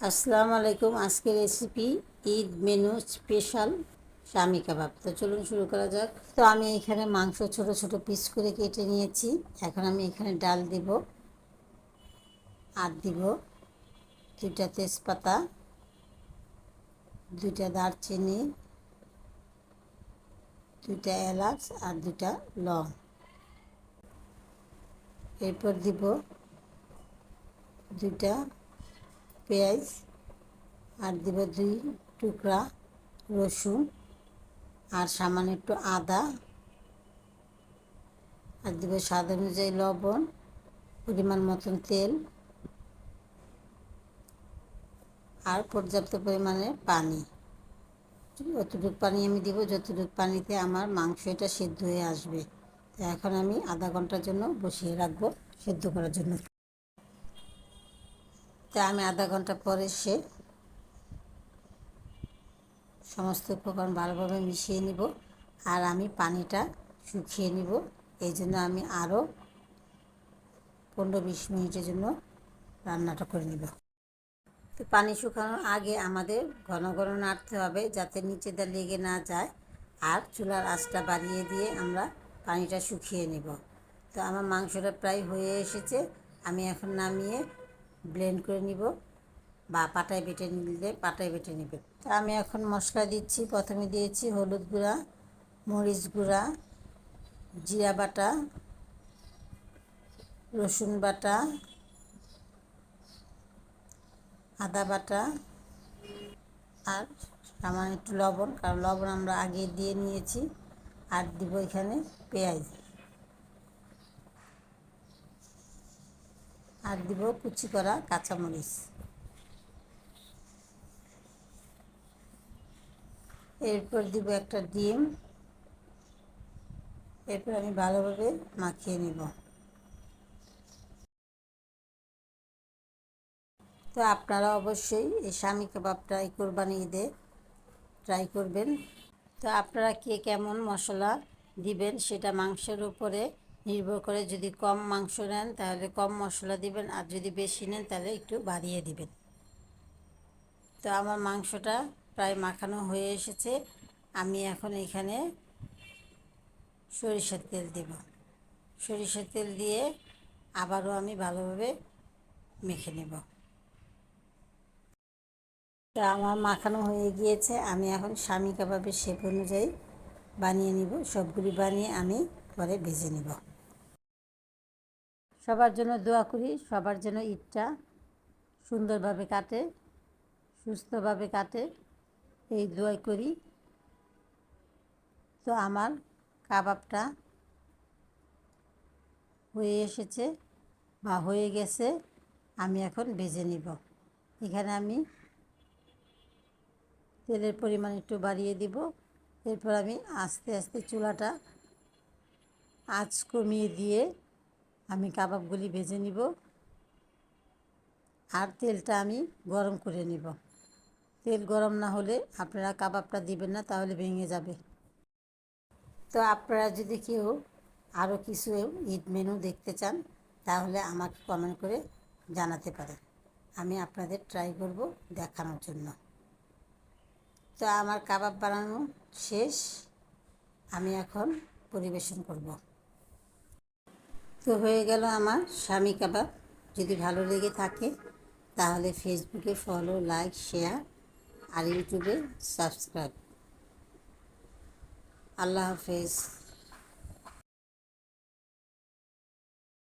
আসসালামু আলাইকুম। আজকের রেসিপি ঈদ মেনু স্পেশাল শামি কাবাব। তো চলুন শুরু করা যাক। তো আমি এখানে মাংস ছোট ছোট পিস করে কেটে নিয়েছি। এখন আমি এখানে ডাল দিব, আর দিব 2টা তেজপাতা, 2টা দারচিনি, 2টা এলাচ আর 2টা লং। এরপর দিব 2টা পেঁয়াজ, আর দিব 2 টুকরা রসুন, আর সামান্য একটু আদা, আর দিব স্বাদ অনুযায়ী লবণ, পরিমাণ মতন তেল, আর পর্যাপ্ত পরিমাণে পানি। যতটুকু পানি আমি দিব, যতটুকু পানিতে আমার মাংস এটা সেদ্ধ হয়ে আসবে। তো এখন আমি আধা ঘন্টার জন্য বসিয়ে রাখবো সেদ্ধ করার জন্য। তা আমি আধা ঘন্টা পরে সমস্ত উপকরণ ভালোভাবে মিশিয়ে নিব, আর আমি পানিটা শুকিয়ে নিব। এই জন্য আমি আরও 15-20 মিনিটের জন্য রান্নাটা করে নিব। তো পানি শুকানোর আগে আমাদের ঘন ঘন নাড়তে হবে, যাতে নিচেটা লেগে না যায়, আর চুলার আঁচটা বাড়িয়ে দিয়ে আমরা পানিটা শুকিয়ে নেব। তো আমার মাংসটা প্রায় হয়ে এসেছে। আমি এখন নামিয়ে ব্লেন্ড করে নিব, বা পাটায় বেটে নিলে পাটায় বেটে নেবে। তো আমি এখন মশলা দিচ্ছি। প্রথমে দিয়েছি হলুদ গুঁড়া, মরিচ গুঁড়া, জিরা বাটা, রসুন বাটা, আদা বাটা, আর সামান্য একটু লবণ, কারণ লবণ আমরা আগে দিয়ে নিয়েছি। আর দিব এখানে পেঁয়াজ, আর দিব কুচি করা কাঁচামরিচ। এরপর দিব একটা ডিম। এরপর আমি ভালোভাবে মাখিয়ে নিব। তো আপনারা অবশ্যই এই শামি কাবাবটা এই কোরবানি ঈদে ট্রাই করবেন। তো আপনারা কে কেমন মশলা দিবেন সেটা মাংসের উপরে নির্ভর করে। যদি কম মাংস নেন তাহলে কম মশলা দিবেন, আর যদি বেশি নেন তাহলে একটু বাড়িয়ে দিবেন। তো আমার মাংসটা প্রায় মাখানো হয়ে এসেছে। আমি এখন এখানে সরিষার তেল দেব। সরিষার তেল দিয়ে আবারও আমি ভালোভাবে মেখে নেব। তো আমার মাখানো হয়ে গিয়েছে। আমি এখন শামি কাবাবের শেপ অনুযায়ী বানিয়ে নিব। সবগুলি বানিয়ে আমি পরে ভেজে নেব। সবার জন্য দোয়া করি, সবার জন্য ঈদটা সুন্দরভাবে কাটে, সুস্থভাবে কাটে, এই দোয়াই করি। তো আমার কাবাবটা হয়ে এসেছে বা হয়ে গেছে। আমি এখন ভেজে নিব। এখানে আমি তেলের পরিমাণ একটু বাড়িয়ে দিব। এরপর আমি আস্তে আস্তে চুলাটা আঁচ কমিয়ে দিয়ে আমি কাবাবগুলি ভেজে নিব, আর তেলটা আমি গরম করে নিব। তেল গরম না হলে আপনারা কাবাবটা দিবেন না, তাহলে ভেঙে যাবে। তো আপনারা যদি কেউ আরও কিছু ঈদ মেনু দেখতে চান তাহলে আমাকে কমেন্ট করে জানাতে পারেন। আমি আপনাদের ট্রাই করব দেখানোর জন্য। তো আমার কাবাব বানানো শেষ। আমি এখন পরিবেশন করব। তো হয়ে গেল আমার শামি কাবাব। যদি ভালো লেগে থাকে তাহলে ফেসবুকে ফলো, লাইক, শেয়ার, আর ইউটিউবে সাবস্ক্রাইব। আল্লাহ হাফেজ।